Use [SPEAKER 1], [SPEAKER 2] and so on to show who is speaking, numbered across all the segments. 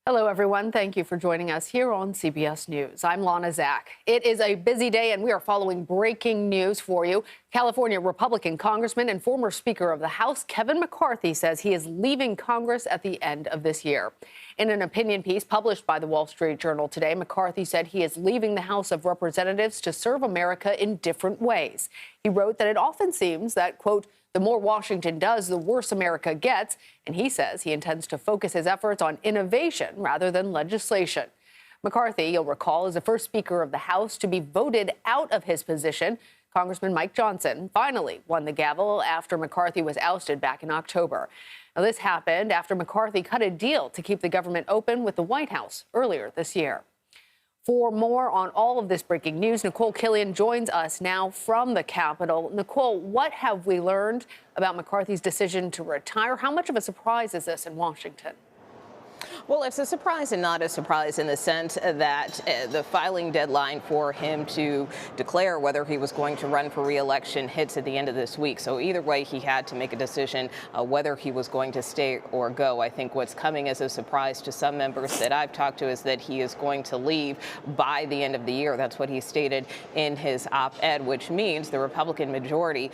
[SPEAKER 1] Hello, everyone. Thank you for joining us here on CBS News. I'm Lana Zach. It is a busy day, and we are following breaking news for you. California Republican Congressman and former Speaker of the House Kevin McCarthy says he is leaving Congress at the end of this year. In an opinion piece published by the Wall Street Journal today, McCarthy said he is leaving the House of Representatives to serve America in different ways. He wrote that it often seems that, quote, the more Washington does, the worse America gets. And he says he intends to focus his efforts on innovation rather than legislation. McCarthy, you'll recall, is the first Speaker of the House to be voted out of his position. Congressman Mike Johnson finally won the gavel after McCarthy was ousted back in October. Now, this happened after McCarthy cut a deal to keep the government open with the White House earlier this year. For more on all of this breaking news, Nikole Killion joins us now from the Capitol. Nikole, what have we learned about McCarthy's decision to retire? How much of a surprise is this in Washington?
[SPEAKER 2] Well, it's a surprise and not a surprise in the sense that the filing deadline for him to declare whether he was going to run for re-election hits at the end of this week. So either way, he had to make a decision whether he was going to stay or go. I think what's coming as a surprise to some members that I've talked to is that he is going to leave by the end of the year. That's what he stated in his op-ed, which means the Republican majority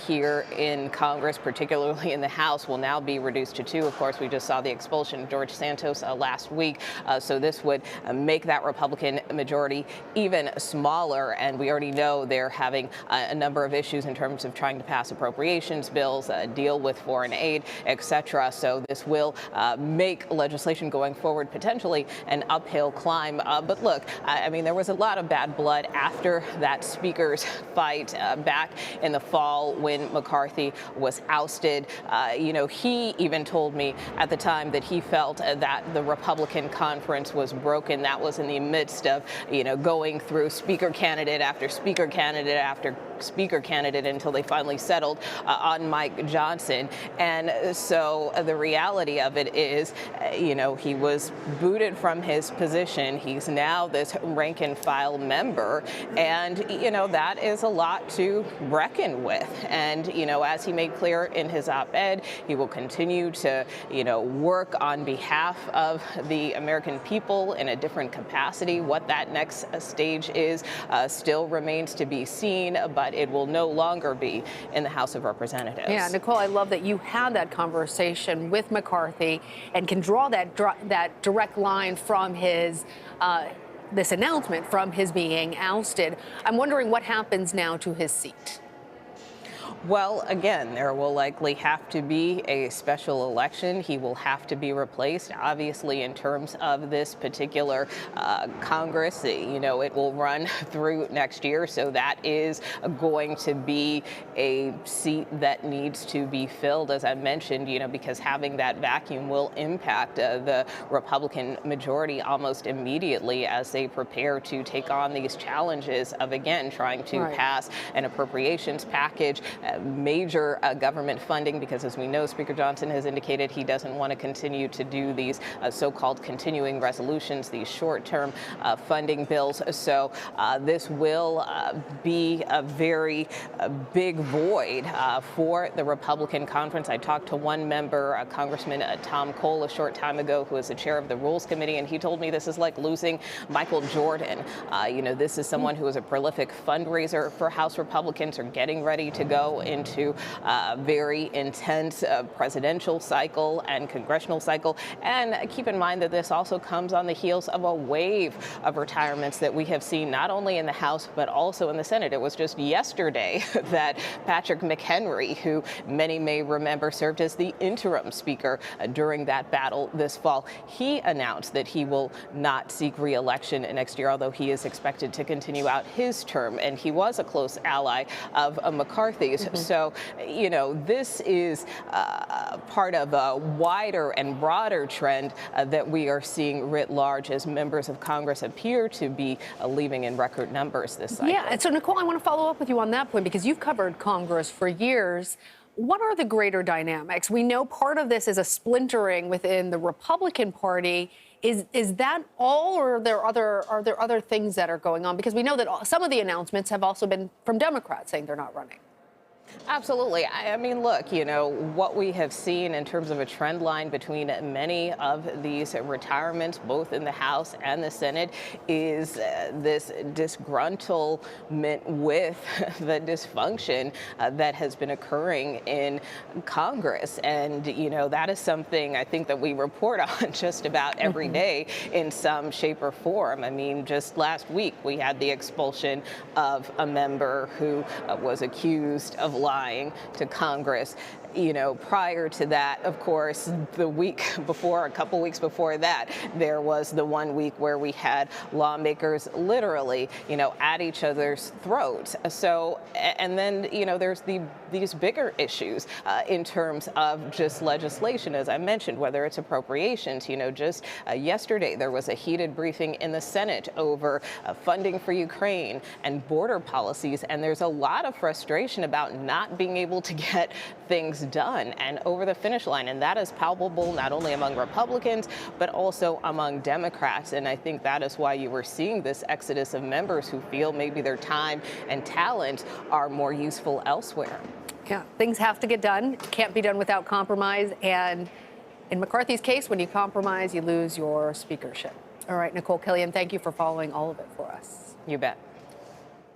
[SPEAKER 2] here in Congress, particularly in the House, will now be reduced to two. Of course, we just saw the expulsion of George Santos last week. So this would make that Republican majority even smaller. And we already know they're having a number of issues in terms of trying to pass appropriations bills, deal with foreign aid, etc. So this will make legislation going forward potentially an uphill climb. But look, I mean, there was a lot of bad blood after that speaker's fight back in the fall when McCarthy was ousted. He even told me at the time that he felt that the Republican conference was broken. That was in the midst of, going through speaker candidate after speaker candidate after speaker candidate until they finally settled on Mike Johnson. And so the reality of it is, he was booted from his position. He's now this rank and file member. And, that is a lot to reckon with. And, as he made clear in his op-ed, he will continue to, work on behalf of the American people in a different capacity. What that next stage is still remains to be seen, but it will no longer be in the House of Representatives.
[SPEAKER 1] Yeah, Nikole, I love that you had that conversation with McCarthy and can draw that direct line from his this announcement from his being ousted. I'm wondering what happens now to his seat.
[SPEAKER 2] Well, again, there will likely have to be a special election. He will have to be replaced. Obviously, in terms of this particular Congress, it will run through next year. So that is going to be a seat that needs to be filled, as I mentioned, because having that vacuum will impact the Republican majority almost immediately as they prepare to take on these challenges of, again, trying to pass an appropriations package, major government funding, because as we know, Speaker Johnson has indicated he doesn't want to continue to do these so-called continuing resolutions, these short-term funding bills. So this will be a very big void for the Republican conference. I talked to one member, Congressman Tom Cole, a short time ago, who is the chair of the Rules Committee, and he told me this is like losing Michael Jordan. This is someone who is a prolific fundraiser for House Republicans, or getting ready to go into a very intense presidential cycle and congressional cycle. And keep in mind that this also comes on the heels of a wave of retirements that we have seen not only in the House but also in the Senate. It was just yesterday that Patrick McHenry, who many may remember served as the interim speaker during that battle this fall, he announced that he will not seek re-election next year, although he is expected to continue out his term. And he was a close ally of McCarthy's. So, this is part of a wider and broader trend that we are seeing writ large as members of Congress appear to be leaving in record numbers this cycle.
[SPEAKER 1] Yeah, and so, Nikole, I want to follow up with you on that point because you've covered Congress for years. What are the greater dynamics? We know part of this is a splintering within the Republican Party. Is that all, or are there other things that are going on? Because we know that some of the announcements have also been from Democrats saying they're not running.
[SPEAKER 2] Absolutely. I mean, look, what we have seen in terms of a trend line between many of these retirements, both in the House and the Senate, is this disgruntlement with the dysfunction that has been occurring in Congress. And, that is something I think that we report on just about every day in some shape or form. I mean, just last week we had the expulsion of a member who was accused of lying to Congress. Prior to that, of course, the week before, a couple weeks before that, there was the 1 week where we had lawmakers literally, at each other's throats. So, and then, there's these bigger issues in terms of just legislation, as I mentioned, whether it's appropriations. Just yesterday, there was a heated briefing in the Senate over funding for Ukraine and border policies. And there's a lot of frustration about not being able to get things done and over the finish line. And that is palpable not only among Republicans, but also among Democrats. And I think that is why you were seeing this exodus of members who feel maybe their time and talent are more useful elsewhere.
[SPEAKER 1] Yeah, things have to get done. Can't be done without compromise. And in McCarthy's case, when you compromise, you lose your speakership. All right, Nikole Killion, thank you for following all of it for us.
[SPEAKER 2] You bet.